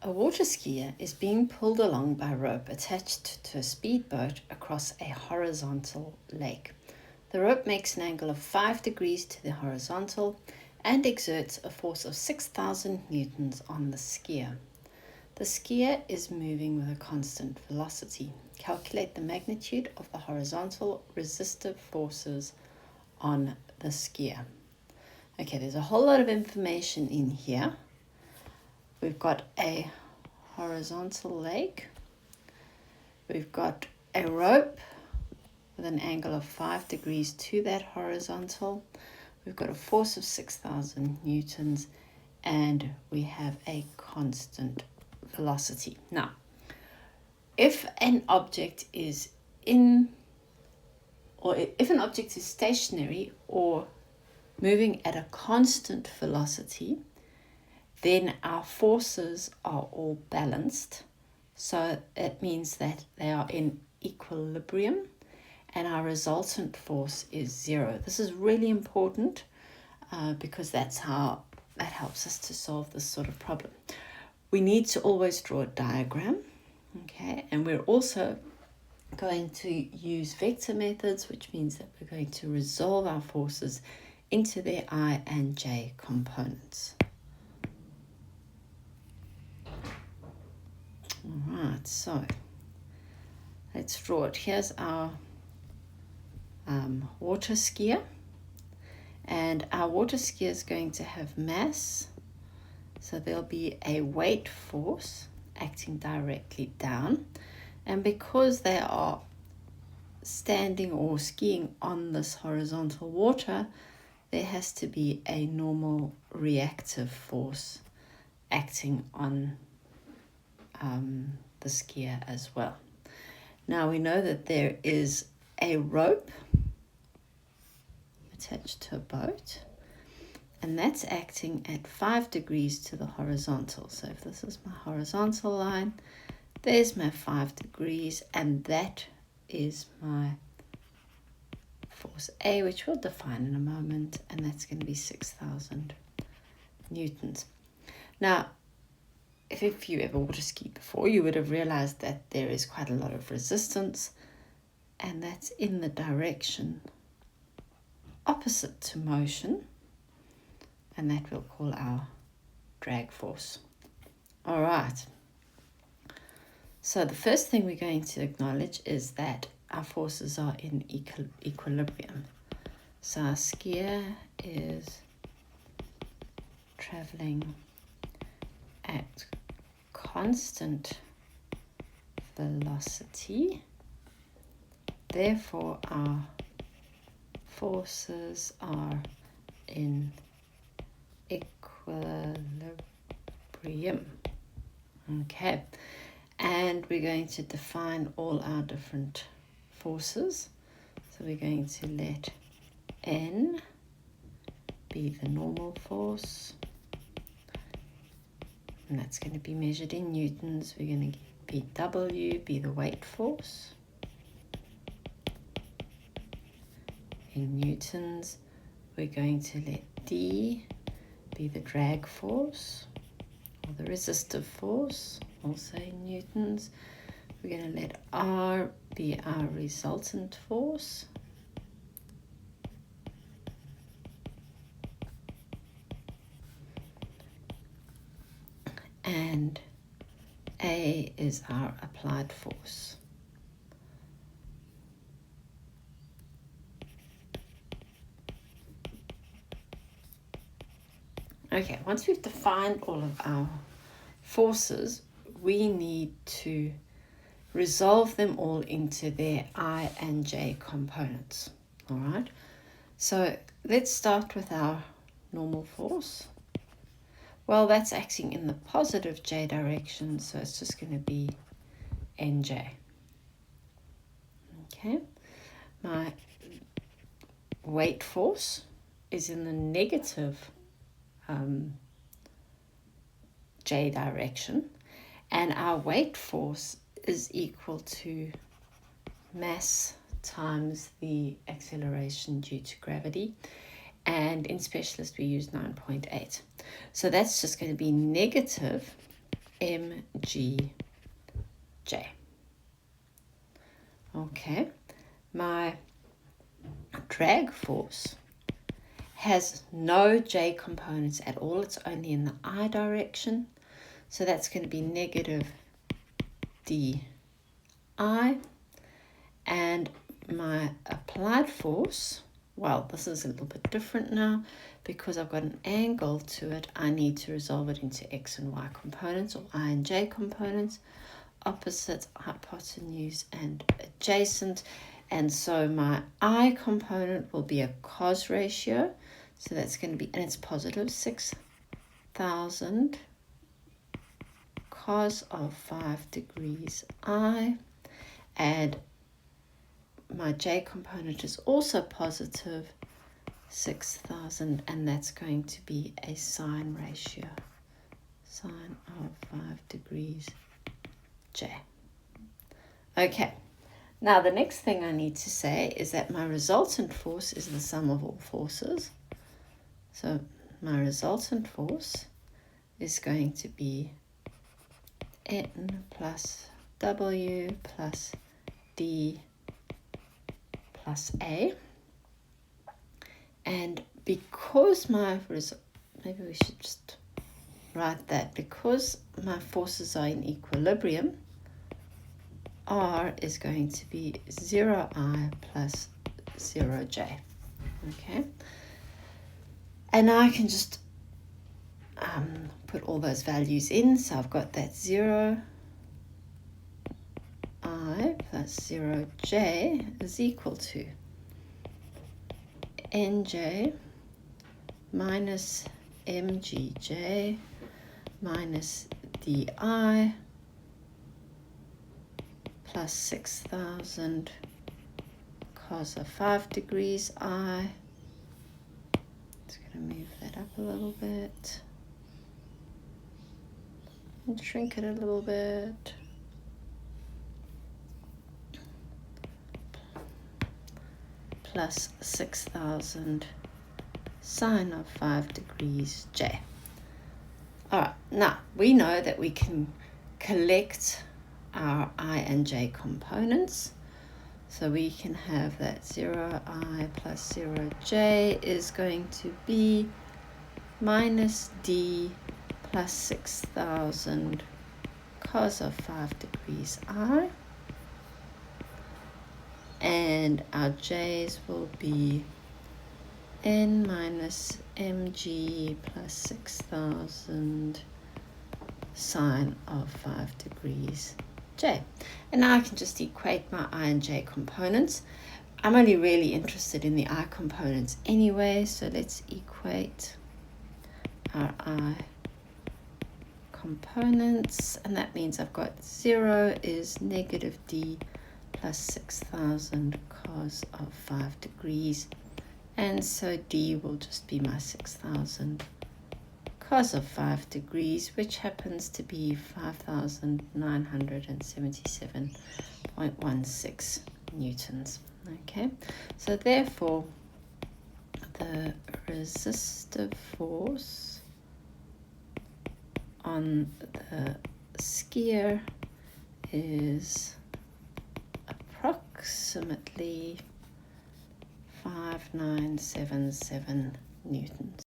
A water skier is being pulled along by rope attached to a speedboat across a horizontal lake. The rope makes an angle of 5 degrees to the horizontal and exerts a force of 6,000 newtons on the skier. The skier is moving with a constant velocity. Calculate the magnitude of the horizontal resistive forces on the skier. Okay, there's a whole lot of information in here. We've got a horizontal lake. We've got a rope with an angle of 5 degrees to that horizontal. We've got a force of 6,000 newtons and we have a constant velocity. Now, if an object is if an object is stationary or moving at a constant velocity, then our forces are all balanced. So it means that they are in equilibrium and our resultant force is zero. This is really important because that helps us to solve this sort of problem. We need to always draw a diagram, okay? And we're also going to use vector methods, which means that we're going to resolve our forces into their I and J components. All right, so let's draw it. Here's our water skier, and our water skier is going to have mass, so there'll be a weight force acting directly down, and because they are standing or skiing on this horizontal water, there has to be a normal reactive force acting on the skier as well. Now we know that there is a rope attached to a boat, and that's acting at 5 degrees to the horizontal. So if this is my horizontal line, there's my 5 degrees, and that is my force A, which we'll define in a moment, and that's going to be 6,000 newtons. Now, if you ever water skied before, you would have realized that there is quite a lot of resistance, and that's in the direction opposite to motion, and that we'll call our drag force. All right. So the first thing we're going to acknowledge is that our forces are in equilibrium. So our skier is traveling at constant velocity. Therefore, our forces are in equilibrium. Okay, and we're going to define all our different forces. So we're going to let N be the normal force, and that's going to be measured in newtons. We're going to be W be the weight force in newtons. We're going to let D be the drag force or the resistive force, also in newtons. We're going to let R be our resultant force, and A is our applied force. Okay, once we've defined all of our forces, we need to resolve them all into their I and J components. All right, so let's start with our normal force. Well, that's acting in the positive J direction, so it's just going to be NJ. Okay, my weight force is in the negative J direction, and our weight force is equal to mass times the acceleration due to gravity, and in specialist we use 9.8. So that's just going to be negative mgj. Okay, my drag force has no j components at all. It's only in the I direction. So that's going to be negative di. And my applied force, well, this is a little bit different now because I've got an angle to it. I need to resolve it into x and y components, or I and j components, opposite, hypotenuse, and adjacent. And so my I component will be a cos ratio. So that's going to be, and it's positive 6,000 cos of 5 degrees I. And my j component is also positive 6,000, and that's going to be a sine ratio, sine of 5 degrees j. Okay, now the next thing I need to say is that my resultant force is the sum of all forces. So my resultant force is going to be N plus W plus D plus A. And because my maybe we should just write that, because my forces are in equilibrium, R is going to be 0I plus 0J. Okay, and now I can just put all those values in. So I've got that 0I plus 0J is equal to NJ minus MGJ minus DI plus 6,000 cos of 5 degrees I. Just going to move that up a little bit and shrink it a little bit. Plus 6,000 sine of 5 degrees J. All right, now we know that we can collect our I and J components. So we can have that 0I plus 0J is going to be minus D plus 6,000 cos of 5 degrees I. And our J's will be N minus mg plus 6,000 sine of 5 degrees J. And now I can just equate my I and J components. I'm only really interested in the I components anyway, so let's equate our I components, and that means I've got 0 is negative D plus 6,000 cos of 5 degrees, and so D will just be my 6,000 cos of 5 degrees, which happens to be 5,977.16 newtons. Okay, so therefore the resistive force on the skier is approximately 5,977 newtons.